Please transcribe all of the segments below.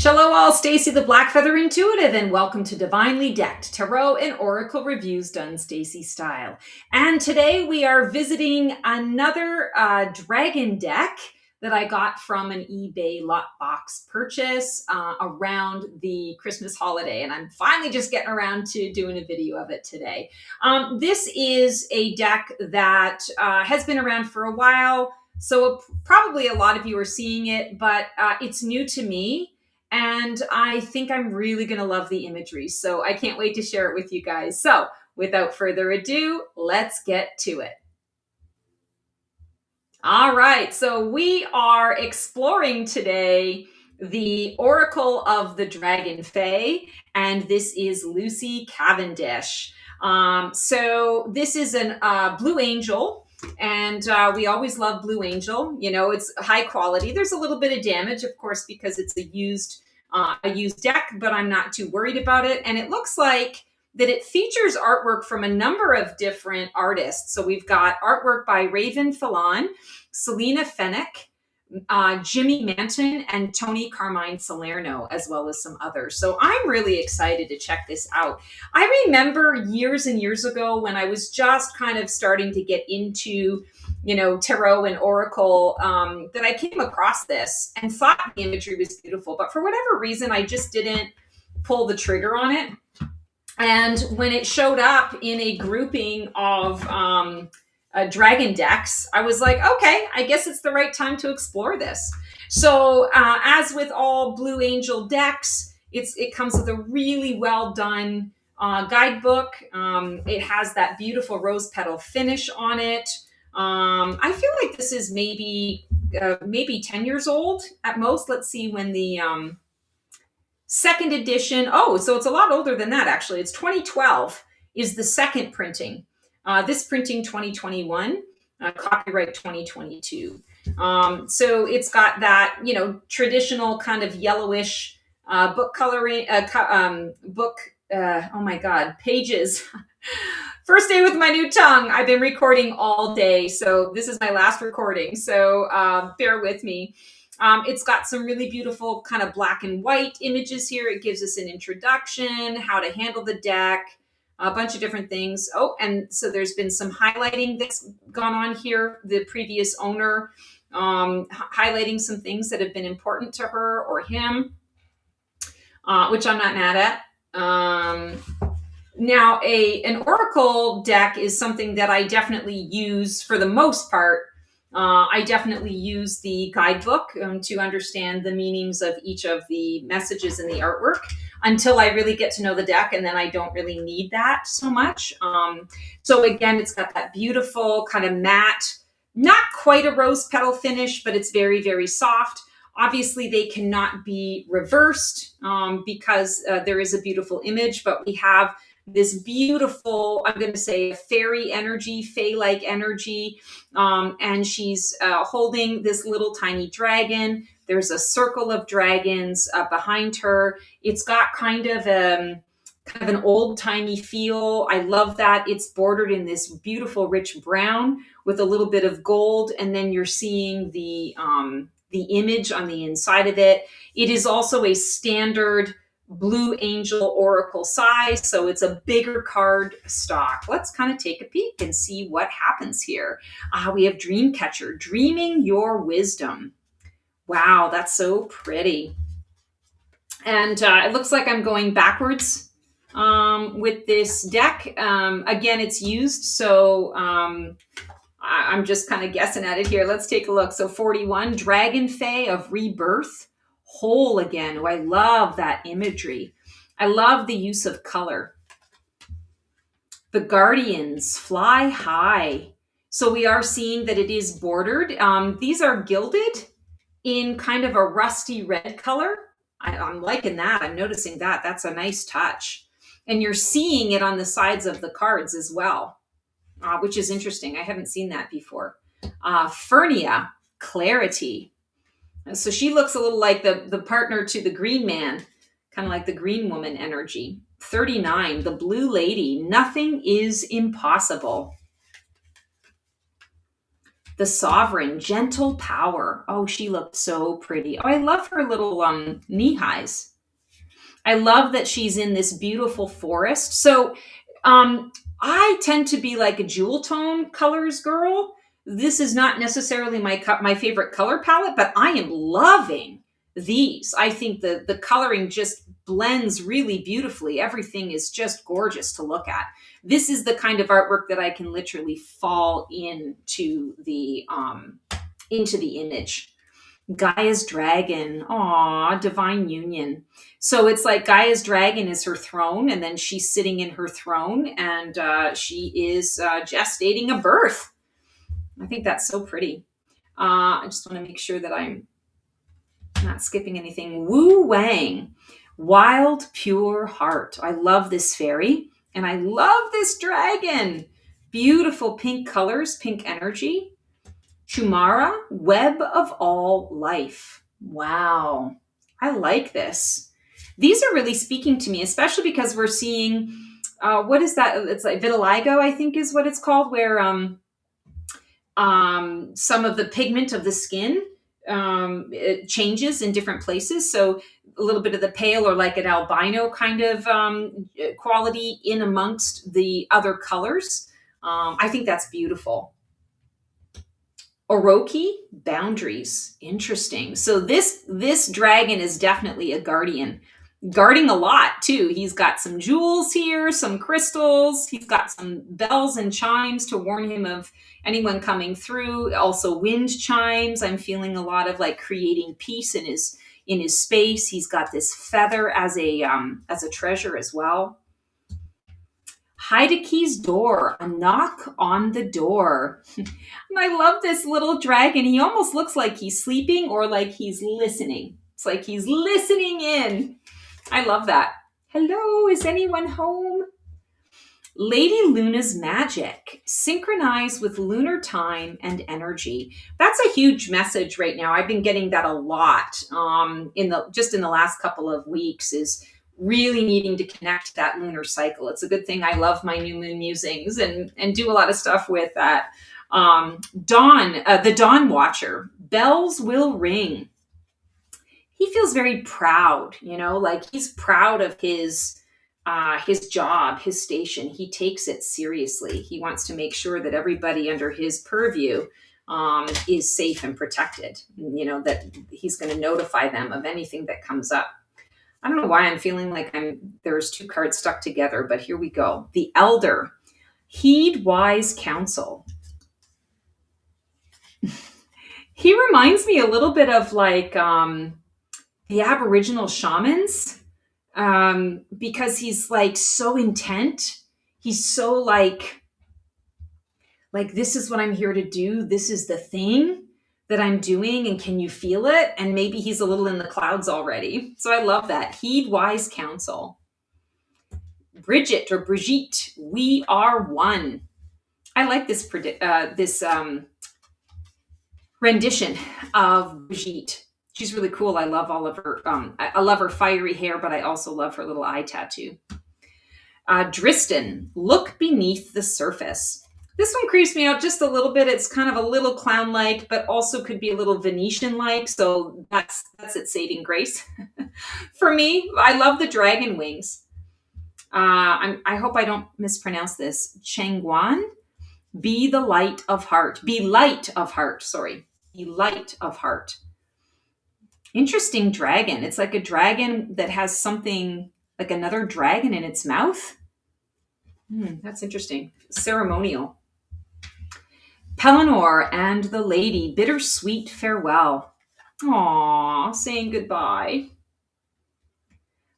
Shalom all, Stacy the Blackfeather Intuitive, and welcome to Divinely Decked Tarot and Oracle Reviews done Stacy style. And today we are visiting another dragon deck that I got from an eBay lot box purchase around the Christmas holiday. And I'm finally just getting around to doing a video of it today. This is a deck that has been around for a while. So probably a lot of you are seeing it, but it's new to me. And I think I'm really going to love the imagery. So I can't wait to share it with you guys. So without further ado, let's get to it. All right. So we are exploring today the Oracle of the DragonFae. And this is Lucy Cavendish. So this is an Blue Angel. And we always love Blue Angel. You know, it's high quality. There's a little bit of damage, of course, because it's a used deck, but I'm not too worried about it. And it looks like that it features artwork from a number of different artists. So we've got artwork by Raven Fallon, Selena Fennick, Jimmy Manton, and Tony Carmine Salerno, as well as some others. So I'm really excited to check this out. I remember years and years ago when I was just kind of starting to get into, you know, tarot and oracle, that I came across this and thought the imagery was beautiful. But for whatever reason, I just didn't pull the trigger on it. And when it showed up in a grouping of dragon decks, I was like, okay, I guess it's the right time to explore this. So as with all Blue Angel decks, it comes with a really well done guidebook. It has that beautiful rose petal finish on it. I feel like this is maybe 10 years old at most. Let's see when the second edition. Oh, so it's a lot older than that, actually. It's 2012 is the second printing. This printing 2021, copyright 2022. So it's got that, you know, traditional kind of yellowish book coloring, oh my God, pages. First day with my new tongue. I've been recording all day, so this is my last recording. So bear with me. It's got some really beautiful kind of black and white images here. It gives us an introduction, how to handle the deck, a bunch of different things. Oh, and so there's been some highlighting that's gone on here. The previous owner highlighting some things that have been important to her or him, which I'm not mad at. Now, an oracle deck is something that I definitely use for the most part. I definitely use the guidebook to understand the meanings of each of the messages in the artwork until I really get to know the deck, and then I don't really need that so much. So again, it's got that beautiful kind of matte, not quite a rose petal finish, but it's very, very soft. Obviously, they cannot be reversed because there is a beautiful image, but we have this beautiful, I'm going to say, fairy energy, fae-like energy, and she's holding this little tiny dragon. There's a circle of dragons behind her. It's got kind of an old-timey feel. I love that. It's bordered in this beautiful, rich brown with a little bit of gold, and then you're seeing the image on the inside of it. It is also a standard Blue Angel Oracle size, so it's a bigger card stock. Let's kind of take a peek and see what happens here. We have Dreamcatcher, Dreaming Your Wisdom. Wow, that's so pretty. And it looks like I'm going backwards with this deck. Again, it's used, so I'm just kind of guessing at it here. Let's take a look. So 41, DragonFae of Rebirth. Whole again. Oh, I love that imagery. I love the use of color. The Guardians, Fly High. So we are seeing that it is bordered. These are gilded in kind of a rusty red color. I'm liking that. I'm noticing that. That's a nice touch. And you're seeing it on the sides of the cards as well, which is interesting. I haven't seen that before. Fernia, Clarity. So she looks a little like the partner to the Green Man, kind of like the Green Woman energy. 39, the Blue Lady, Nothing is Impossible. The Sovereign, gentle power. Oh, she looked so pretty. Oh, I love her little knee highs. I love that she's in this beautiful forest. So I tend to be like a jewel tone colors girl. This is not necessarily my favorite color palette, but I am loving these. I think the coloring just blends really beautifully. Everything is just gorgeous to look at. This is the kind of artwork that I can literally fall into the image. Gaia's dragon. Aw, divine union. So it's like Gaia's dragon is her throne, and then she's sitting in her throne, and she is gestating a birth. I think that's so pretty. I just want to make sure that I'm not skipping anything. Wu Wang, wild, pure heart. I love this fairy, and I love this dragon. Beautiful pink colors, pink energy. Chumara, web of all life. Wow. I like this. These are really speaking to me, especially because we're seeing, what is that? It's like vitiligo, I think is what it's called, where some of the pigment of the skin it changes in different places. So a little bit of the pale or like an albino kind of quality in amongst the other colors. I think that's beautiful. Oroki, boundaries. Interesting. So this dragon is definitely a guardian. Guarding a lot too. He's got some jewels here, some crystals. He's got some bells and chimes to warn him of anyone coming through. Also wind chimes. I'm feeling a lot of like creating peace in his space. He's got this feather as a treasure as well. Heideke's door, a knock on the door. And I love this little dragon. He almost looks like he's sleeping or like he's listening. It's like he's listening in. I love that. Hello, is anyone home? Lady Luna's magic. Synchronize with lunar time and energy. That's a huge message right now. I've been getting that a lot in the last couple of weeks, is really needing to connect to that lunar cycle. It's a good thing I love my new moon musings and do a lot of stuff with that. The Dawn Watcher. Bells will ring. He feels very proud, like he's proud of his job, his station. He takes it seriously. He wants to make sure that everybody under his purview is safe and protected, that he's going to notify them of anything that comes up. I don't know why I'm feeling like there's two cards stuck together, but here we go. The Elder, heed wise counsel. He reminds me a little bit of like the Aboriginal shamans, because he's like so intent. He's so like this is what I'm here to do. This is the thing that I'm doing, and can you feel it? And maybe he's a little in the clouds already. So I love that. Heed wise counsel. Brigitte, we are one. I like this rendition of Brigitte. She's really cool. I love all of her. I love her fiery hair, but I also love her little eye tattoo. Dristan, look beneath the surface. This one creeps me out just a little bit. It's kind of a little clown-like, but also could be a little Venetian-like. So that's its saving grace. For me, I love the dragon wings. I hope I don't mispronounce this. Chengguan, be the light of heart. Be light of heart, sorry. Be light of heart. Interesting dragon. It's like a dragon that has something like another dragon in its mouth. That's interesting. Ceremonial. Pellinor and the lady, bittersweet farewell. Aww, saying goodbye.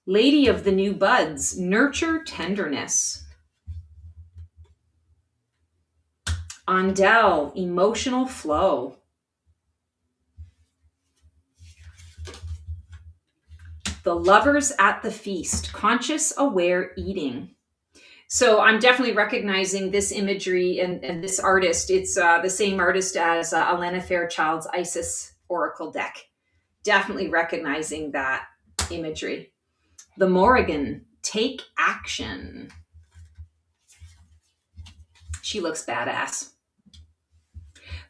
Lady of the new buds, nurture tenderness. Andel, emotional flow. The lovers at the feast, conscious, aware eating. So I'm definitely recognizing this imagery and this artist. It's the same artist as Alana Fairchild's Isis Oracle deck. Definitely recognizing that imagery. The Morrigan, take action. She looks badass.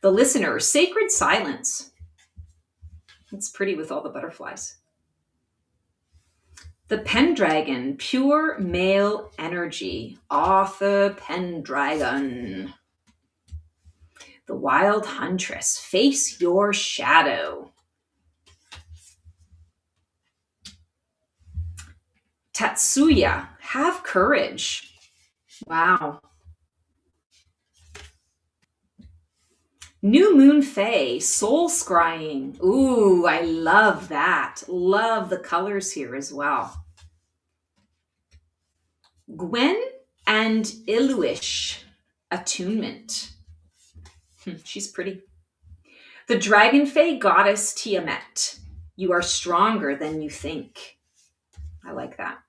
The listener, sacred silence. It's pretty with all the butterflies. The Pendragon, pure male energy. Author Pendragon. The Wild Huntress, face your shadow. Tatsuya, have courage. Wow. New Moon Fae, soul scrying. Ooh, I love that. Love the colors here as well. Gwen and Iluish, attunement. She's pretty. The DragonFae goddess Tiamat. You are stronger than you think. I like that.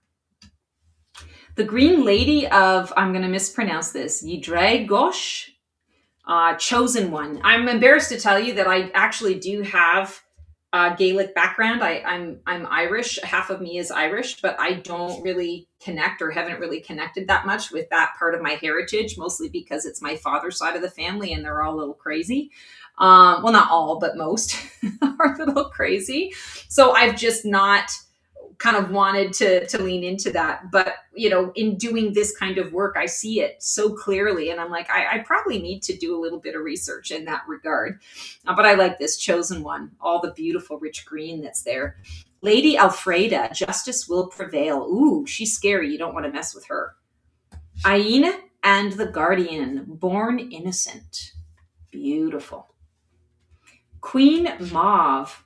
The Green Lady of, I'm going to mispronounce this, Ydragosh, chosen one. I'm embarrassed to tell you that I actually do have a Gaelic background. I'm Irish. Half of me is Irish, but I don't really connect or haven't really connected that much with that part of my heritage, mostly because it's my father's side of the family and they're all a little crazy. Well, not all, but most are a little crazy. So I've just not kind of wanted to lean into that. But, you know, in doing this kind of work, I see it so clearly. And I'm like, I probably need to do a little bit of research in that regard. But I like this chosen one, all the beautiful rich green that's there. Lady Alfreda, justice will prevail. Ooh, she's scary. You don't want to mess with her. Aina and the Guardian, born innocent. Beautiful. Queen Maeve.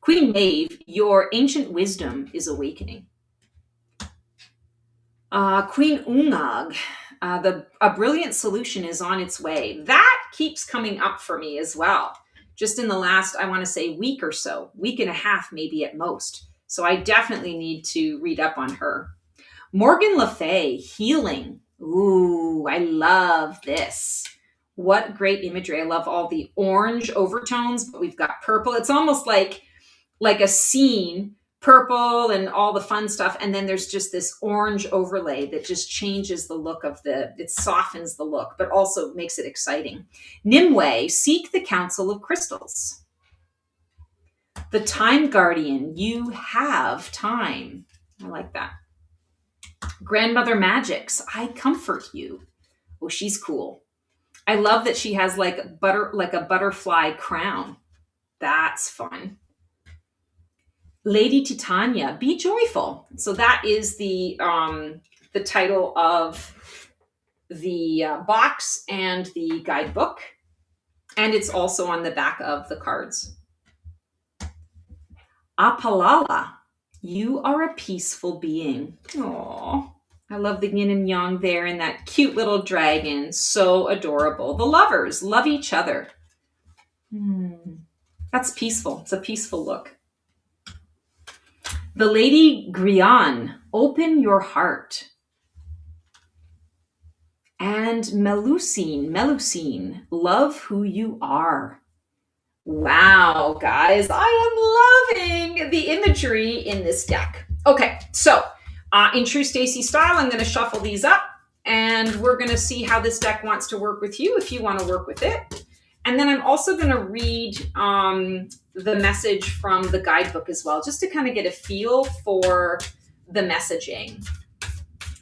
Queen Maeve, your ancient wisdom is awakening. Queen Ungag, a brilliant solution is on its way. That keeps coming up for me as well. Just in the last, I want to say, week or so, week and a half, maybe at most. So I definitely need to read up on her. Morgan Le Fay, healing. Ooh, I love this. What great imagery. I love all the orange overtones, but we've got purple. It's almost like a scene, purple and all the fun stuff. And then there's just this orange overlay that just changes the look of it softens the look, but also makes it exciting. Nimue, seek the council of crystals. The Time Guardian, you have time. I like that. Grandmother Magics, I comfort you. Oh, she's cool. I love that she has like a butterfly crown. That's fun. Lady Titania, be joyful. So that is the title of the box and the guidebook. And it's also on the back of the cards. Apalala, you are a peaceful being. Aww. I love the yin and yang there and that cute little dragon. So adorable. The lovers love each other. That's peaceful. It's a peaceful look. The Lady Grian, open your heart. And Melusine, love who you are. Wow, guys, I am loving the imagery in this deck. Okay, so in true Stacey style, I'm going to shuffle these up and we're going to see how this deck wants to work with you if you want to work with it. And then I'm also going to read the message from the guidebook as well, just to kind of get a feel for the messaging.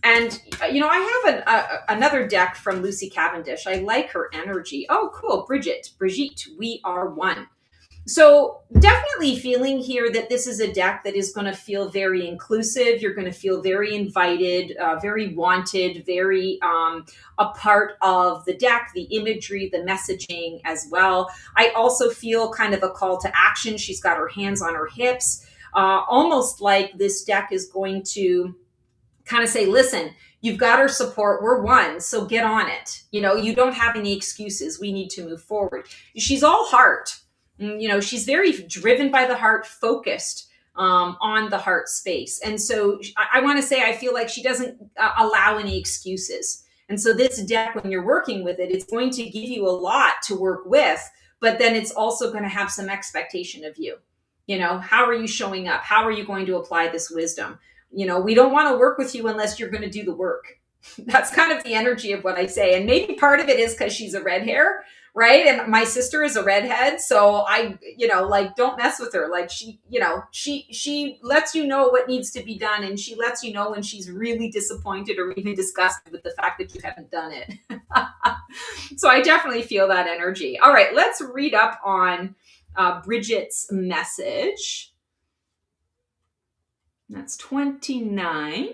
And, you know, I have another deck from Lucy Cavendish. I like her energy. Oh, cool. Brigitte, we are one. So definitely feeling here that this is a deck that is going to feel very inclusive. You're going to feel very invited, very wanted, very a part of the deck, the imagery, the messaging as well. I also feel kind of a call to action. She's got her hands on her hips, almost like this deck is going to kind of say, listen, you've got our support. We're one. So get on it. You know, you don't have any excuses. We need to move forward. She's all heart. You know, she's very driven by the heart, focused on the heart space. And so I want to say, I feel like she doesn't allow any excuses. And so this deck, when you're working with it, it's going to give you a lot to work with, but then it's also going to have some expectation of you. You know, how are you showing up? How are you going to apply this wisdom? You know, we don't want to work with you unless you're going to do the work. That's kind of the energy of what I say. And maybe part of it is because she's a red hair, right? And my sister is a redhead. So I, like, don't mess with her. Like she lets you know what needs to be done. And she lets you know when she's really disappointed or even disgusted with the fact that you haven't done it. So I definitely feel that energy. All right, let's read up on Bridget's message. That's 29.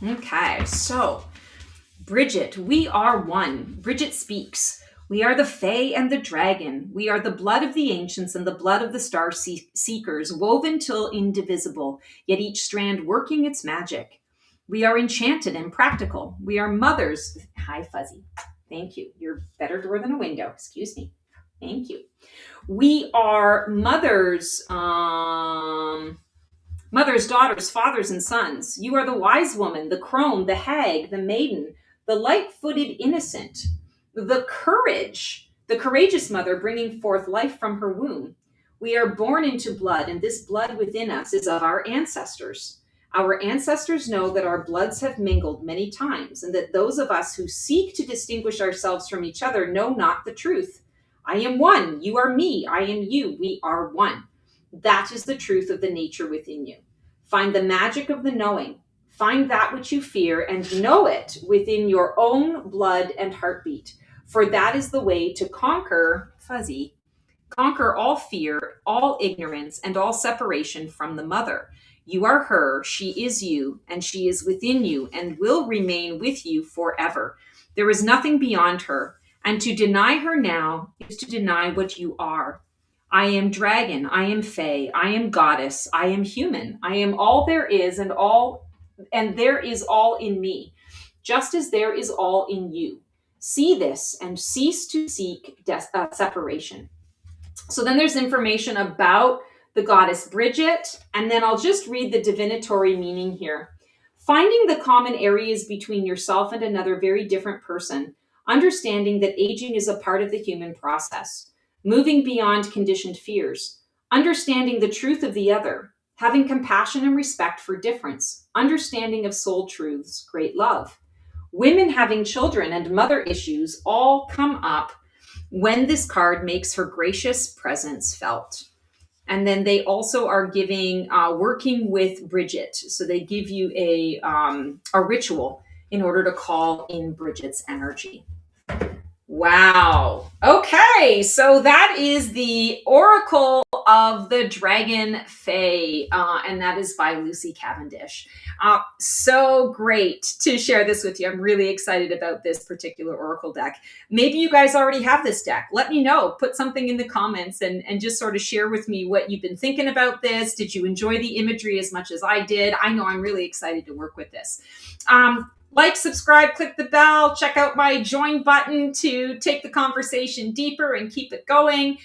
Okay, so Bridget, we are one. Bridget speaks. We are the Fae and the dragon. We are the blood of the ancients and the blood of the star seekers, woven till indivisible, yet each strand working its magic. We are enchanted and practical. We are mothers. Hi, Fuzzy. Thank you. You're a better door than a window. Excuse me. Thank you. We are mothers, mothers, daughters, fathers, and sons. You are the wise woman, the crone, the hag, the maiden, the light-footed innocent, the courageous mother bringing forth life from her womb. We are born into blood, and this blood within us is of our ancestors. Our ancestors know that our bloods have mingled many times, and that those of us who seek to distinguish ourselves from each other know not the truth. I am one, you are me, I am you, we are one. That is the truth of the nature within you. Find the magic of the knowing. Find that which you fear and know it within your own blood and heartbeat. For that is the way to conquer, Fuzzy, conquer all fear, all ignorance, and all separation from the mother. You are her, she is you, and she is within you and will remain with you forever. There is nothing beyond her, and to deny her now is to deny what you are. I am dragon, I am fae, I am goddess, I am human, I am all there is and there is all in me, just as there is all in you. See this and cease to seek separation. So then there's information about the goddess Bridget, and then I'll just read the divinatory meaning here. Finding the common areas between yourself and another very different person, understanding that aging is a part of the human process, moving beyond conditioned fears, understanding the truth of the other, having compassion and respect for difference, understanding of soul truths, great love. Women having children and mother issues all come up when this card makes her gracious presence felt. And then they also are giving, working with Bridget. So they give you a ritual in order to call in Bridget's energy. Wow. Okay, so that is the Oracle of the DragonFae, and that is by Lucy Cavendish. So great to share this with you. I'm really excited about this particular Oracle deck. Maybe you guys already have this deck. Let me know. Put something in the comments and just sort of share with me what you've been thinking about this. Did you enjoy the imagery as much as I did? I know I'm really excited to work with this. Like, subscribe, click the bell, check out my join button to take the conversation deeper and keep it going.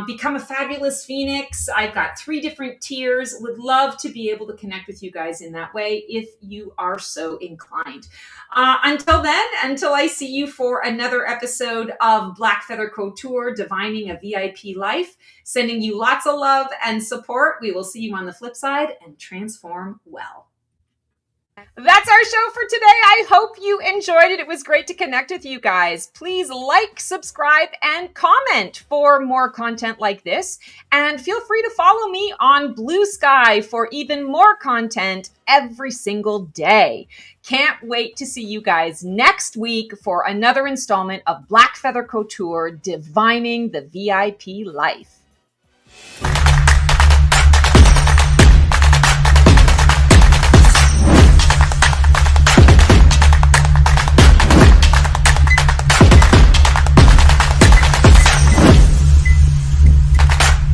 Become a fabulous Phoenix. I've got 3 different tiers. Would love to be able to connect with you guys in that way if you are so inclined. Until then, until I see you for another episode of Black Feather Couture, Divining a VIP Life, sending you lots of love and support. We will see you on the flip side and transform well. That's our show for today. I hope you enjoyed it. It was great to connect with you guys. Please like, subscribe, and comment for more content like this. And feel free to follow me on Blue Sky for even more content every single day. Can't wait to see you guys next week for another installment of Black Feather Couture, Divining the VIP Life.